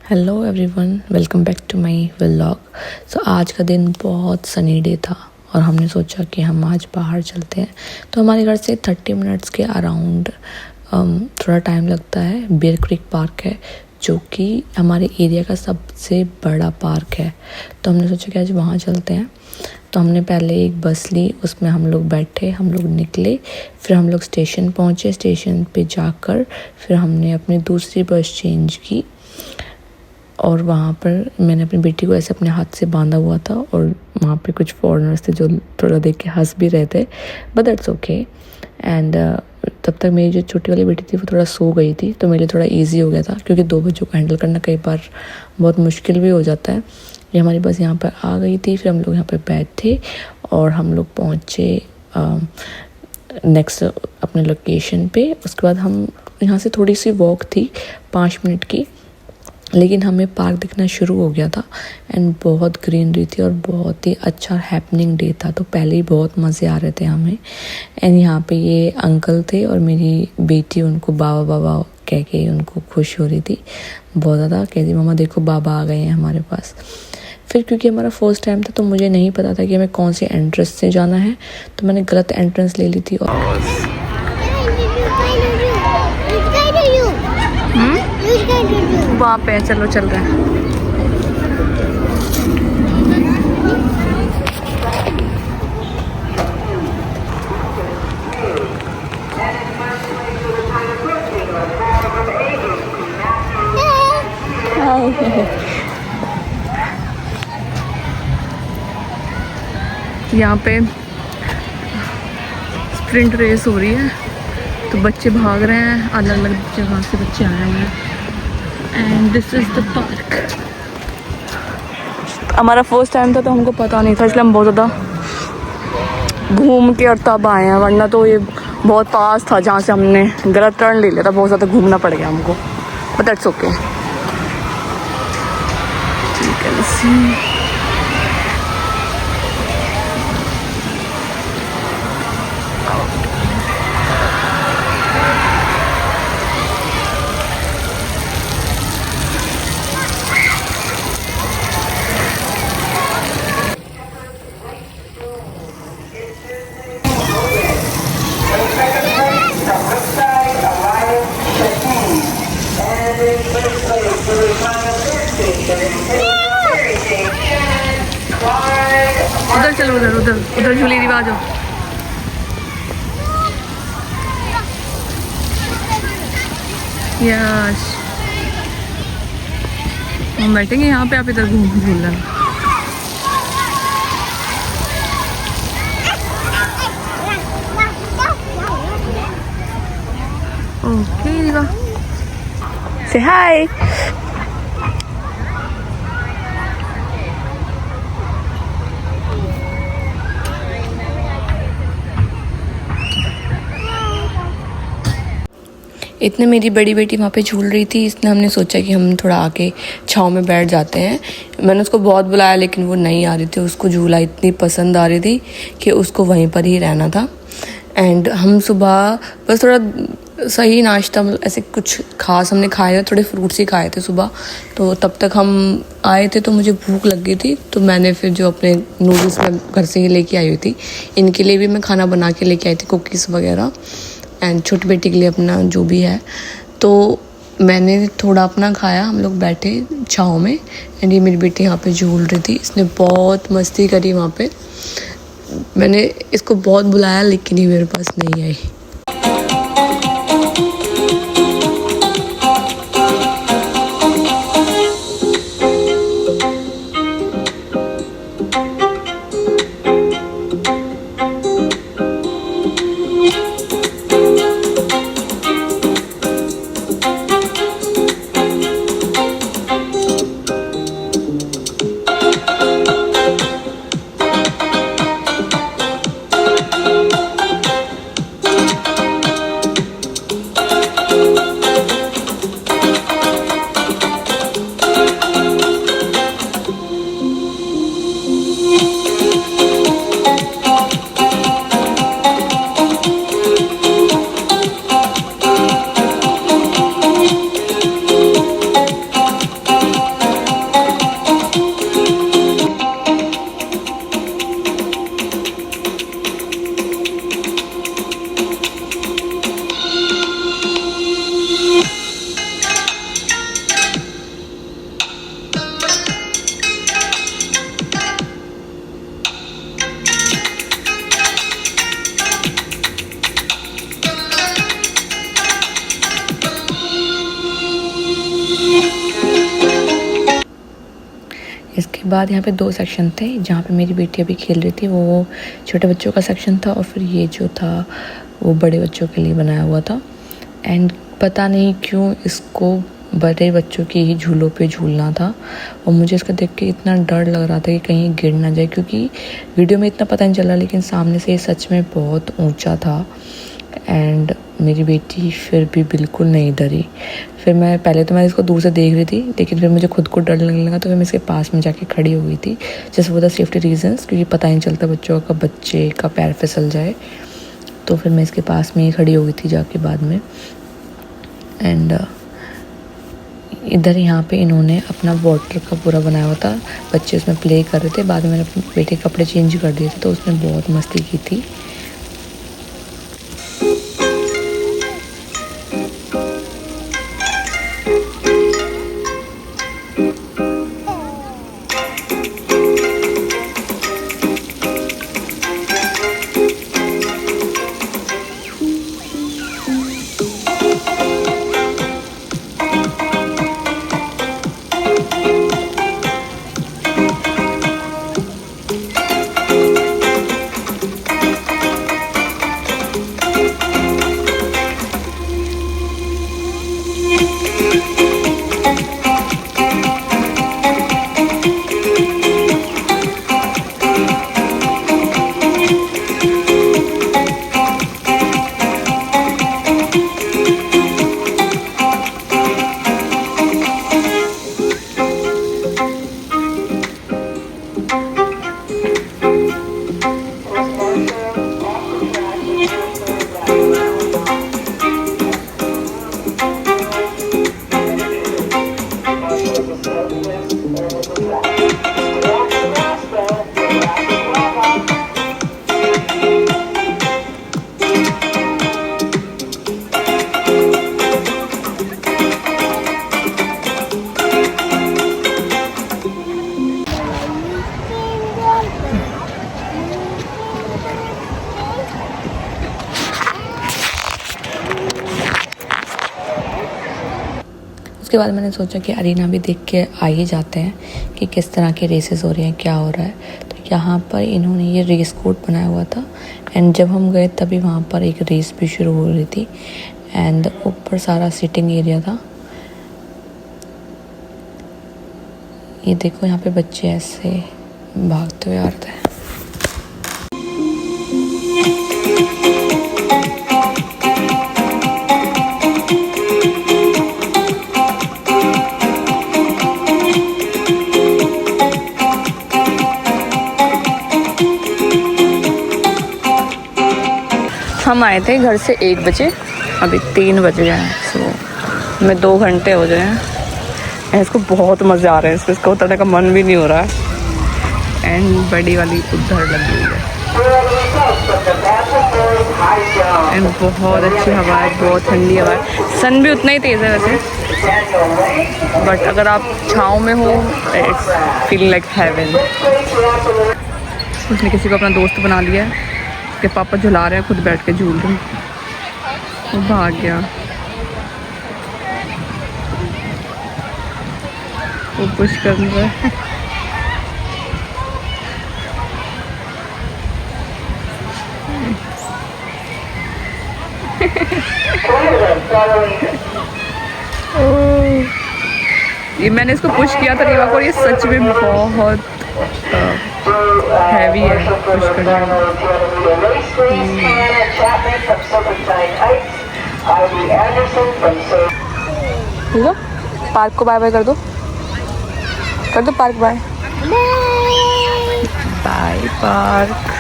Hello everyone, welcome back to my vlog. So आज का दिन बहुत सनी डे था और हमने सोचा कि हम आज बाहर चलते हैं। तो हमारे घर से 30 मिनट्स के अराउंड थोड़ा टाइम लगता है। बियर क्रीक पार्क है जो कि हमारे एरिया का सबसे बड़ा पार्क है। तो हमने सोचा कि आज वहाँ चलते हैं। तो हमने पहले एक बस ली, उसमें हम लोग बैठे, हम लोग निकले, फिर हम लोग स्टेशन पहुँचे। स्टेशन पे जाकर फिर हमने अपनी दूसरी बस चेंज की और वहाँ पर मैंने अपनी बेटी को ऐसे अपने हाथ से बांधा हुआ था और वहाँ पे कुछ फॉरेनर्स थे जो थोड़ा देख के हंस भी रहे थे, बट दैट्स ओके। एंड तब तक मेरी जो छोटी वाली बेटी थी वो थोड़ा सो गई थी, तो मेरे लिए थोड़ा इजी हो गया था क्योंकि 2 बच्चों को हैंडल करना कई बार बहुत मुश्किल भी हो जाता है। ये हमारी बस यहाँ पर आ गई थी, फिर हम लोग यहाँ पर बैठे और हम लोग पहुँचे नेक्स्ट अपने लोकेशन पे। उसके बाद हम यहाँ से थोड़ी सी वॉक थी 5 मिनट की, लेकिन हमें पार्क दिखना शुरू हो गया था एंड बहुत ग्रीनरी थी और बहुत ही अच्छा हैपनिंग डे था। तो पहले ही बहुत मज़े आ रहे थे हमें। एंड यहाँ पे ये अंकल थे और मेरी बेटी उनको बाबा बाबा कह के उनको खुश हो रही थी बहुत ज़्यादा। कह रही मम्मा देखो बाबा आ गए हैं हमारे पास। फिर क्योंकि हमारा फर्स्ट टाइम था तो मुझे नहीं पता था कि हमें कौन सी एंट्रेंस से जाना है, तो मैंने गलत एंट्रेंस ले ली थी। और वहाँ पे चलो चल रहे हैं। यहाँ पे स्प्रिंट रेस हो रही है, तो बच्चे भाग रहे हैं, अलग अलग जगह से बच्चे आए हुए हैं। And this is the park. हमारा फर्स्ट टाइम था तो हमको पता नहीं था, इसलिए हम बहुत ज़्यादा घूम के और तब आए हैं, वरना तो ये बहुत पास था जहाँ से हमने गलत टर्न ले लिया था। बहुत ज़्यादा घूमना पड़ गया हमको, but that's okay. You can see उधर चलो, उधर उधर उधर झूली रिवाज हो। यस, हम बैठेंगे यहाँ पे, आप इधर घूम झूलना। ओके रिवा, से हाय। इतने मेरी बड़ी बेटी वहाँ पे झूल रही थी, इसने हमने सोचा कि हम थोड़ा आके छाँव में बैठ जाते हैं। मैंने उसको बहुत बुलाया लेकिन वो नहीं आ रही थी। उसको झूला इतनी पसंद आ रही थी कि उसको वहीं पर ही रहना था। एंड हम सुबह बस थोड़ा सही नाश्ता, मतलब ऐसे कुछ खास हमने खाए, थोड़े फ्रूट्स ही खाए थे सुबह। तो तब तक हम आए थे तो मुझे भूख लग गई थी, तो मैंने फिर जो अपने नूडल्स मैं घर से ही लेके आई हुई थी, इनके लिए भी मैं खाना बना के लेके आई थी, कुकीज़ वगैरह, एंड छोटी बेटी के लिए अपना जो भी है। तो मैंने थोड़ा अपना खाया, हम लोग बैठे छाँव में। एंड ये मेरी बेटी यहाँ पे झूल रही थी, इसने बहुत मस्ती करी वहाँ पे। मैंने इसको बहुत बुलाया लेकिन ये मेरे पास नहीं आई। उसके बाद यहाँ पे 2 सेक्शन थे जहाँ पे मेरी बेटी अभी खेल रही थी। वो छोटे बच्चों का सेक्शन था और फिर ये जो था वो बड़े बच्चों के लिए बनाया हुआ था। एंड पता नहीं क्यों इसको बड़े बच्चों के ही झूलों पे झूलना था और मुझे इसको देख के इतना डर लग रहा था कि कहीं गिर ना जाए, क्योंकि वीडियो में इतना पता नहीं चला लेकिन सामने से ये सच में बहुत ऊंचा था। एंड मेरी बेटी फिर भी बिल्कुल नहीं डरी। फिर मैं पहले तो मैं इसको दूर से देख रही थी लेकिन फिर मुझे खुद को डर लगने लगा, तो फिर मैं इसके पास में जाके खड़ी हो गई थी just for the safety reasons, क्योंकि पता नहीं चलता बच्चे का पैर फिसल जाए। तो फिर मैं इसके पास में ही खड़ी हो गई थी जाके बाद में। एंड इधर यहाँ पे इन्होंने अपना वाटर का पूरा बनाया हुआ था, बच्चे उसमें प्ले कर रहे थे। बाद में मैंने अपने बेटे के कपड़े चेंज कर दिए थे तो उसने बहुत मस्ती की थी। उसके बाद मैंने सोचा कि अरीना भी देख के आ ही जाते हैं कि किस तरह के रेसेस हो रही हैं, क्या हो रहा है। तो यहाँ पर इन्होंने ये रेस कोर्ट बनाया हुआ था एंड जब हम गए तभी वहाँ पर एक रेस भी शुरू हो रही थी। एंड ऊपर सारा सिटिंग एरिया था। ये देखो यहाँ पे बच्चे ऐसे भागते हुए आ रहे हैं। हम आए थे घर से 1 बजे, अभी 3 बज गए हैं। सो मैं 2 घंटे हो गए हैं। इसको बहुत मज़े आ रहे हैं, इसको उतरने का मन भी नहीं हो रहा है। एंड बड़ी वाली उधर लगी हुई है एंड बहुत अच्छी हवा है, बहुत ठंडी हवा है। सन भी उतना ही तेज़ है वैसे, बट अगर आप छाँव में हो इट्स फीलिंग लाइक हेवन। उसने किसी को अपना दोस्त बना लिया है, उसके पापा झुला रहे हैं, खुद बैठ के झूल रहे हैं। वो भाग गया, वो पुश कर रहा है। ये मैंने इसको पुश किया था रीवा को, और ये सच में बहुत हैवी है पुश करना। पार्क को बाय बाय कर दो park bye bye park.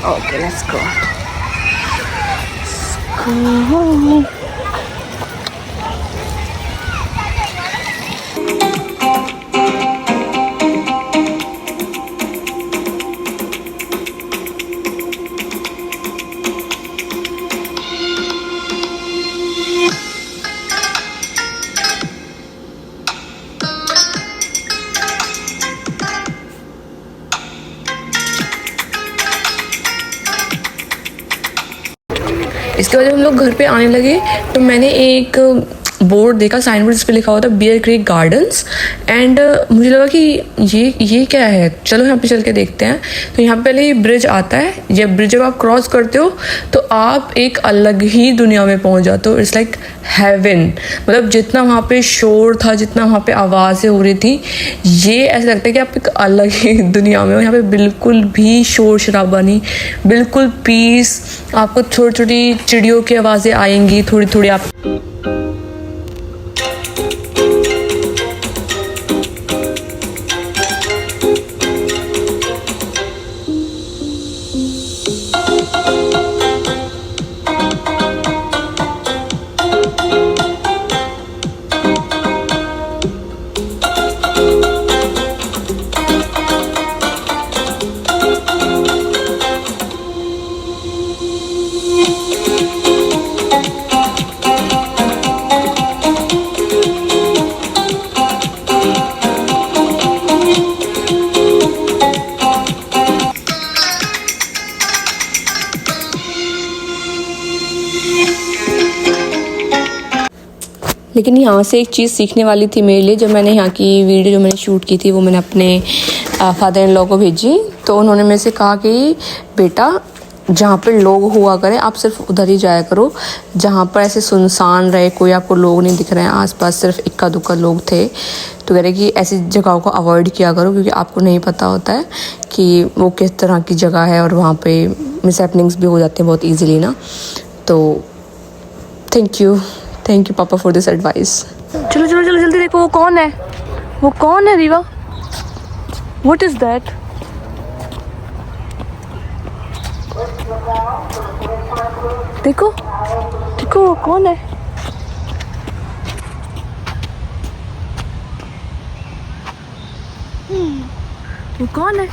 Okay, let's go. इसके बाद जब हम लोग घर पे आने लगे तो मैंने एक बोर्ड देखा, साइन बोर्ड, जिस पे लिखा हुआ था बियर क्रीक गार्डन्स। एंड मुझे लगा कि ये क्या है, चलो यहाँ पे चल के देखते हैं। तो यहाँ पे पहले ये ब्रिज आता है। जब ब्रिज जब आप क्रॉस करते हो तो आप एक अलग ही दुनिया में पहुँच जाते हो। It's like heaven. मतलब जितना वहाँ पे शोर था, जितना वहाँ पे आवाज़ें हो रही थी, ये ऐसा लगता है कि आप एक अलग ही दुनिया में हो। यहाँ पे बिल्कुल भी शोर शराबा नहीं, बिल्कुल पीस। आपको छोटी छोटी चिड़ियों की आवाज़ें आएंगी थोड़ी थोड़ी। आप लेकिन यहाँ से एक चीज़ सीखने वाली थी मेरे लिए। जब मैंने यहाँ की वीडियो जो मैंने शूट की थी वो मैंने अपने फादर इन लॉ को भेजी, तो उन्होंने मेरे से कहा कि बेटा जहाँ पर लोग हुआ करें आप सिर्फ उधर ही जाया करो, जहाँ पर ऐसे सुनसान रहे, कोई आपको लोग नहीं दिख रहे हैं आसपास, सिर्फ इक्का दुक्का लोग थे। तो कह रहे कि ऐसी जगहों को अवॉइड किया करो, क्योंकि आपको नहीं पता होता है कि वो किस तरह की जगह है और वहाँ पे मिसहैपनिंग्स भी हो जाते हैं बहुत ईजिली ना। तो थैंक यू पापा फॉर दिस एडवाइस। चलो चलो चलो जल्दी देखो वो कौन है, वो कौन है रीवा, व्हाट इज दैट? देखो देखो वो कौन है। वो कौन है?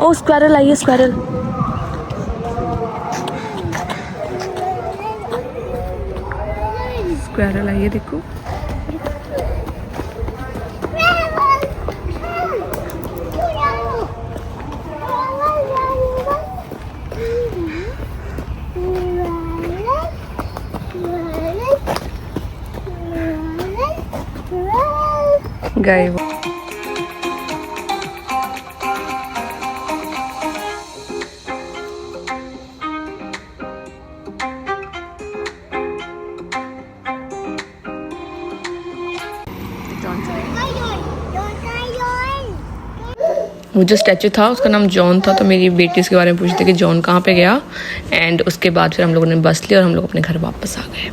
ओ स्क्वायरल आई है, स्क्वायरल। स्क्वायरल आई है देखो। गए वो। वो जो स्टैचू था उसका नाम जॉन था, तो मेरी बेटी उसके बारे में पूछती कि जॉन कहाँ पे गया। एंड उसके बाद फिर हम लोगों ने बस ली और हम लोग अपने घर वापस आ गए।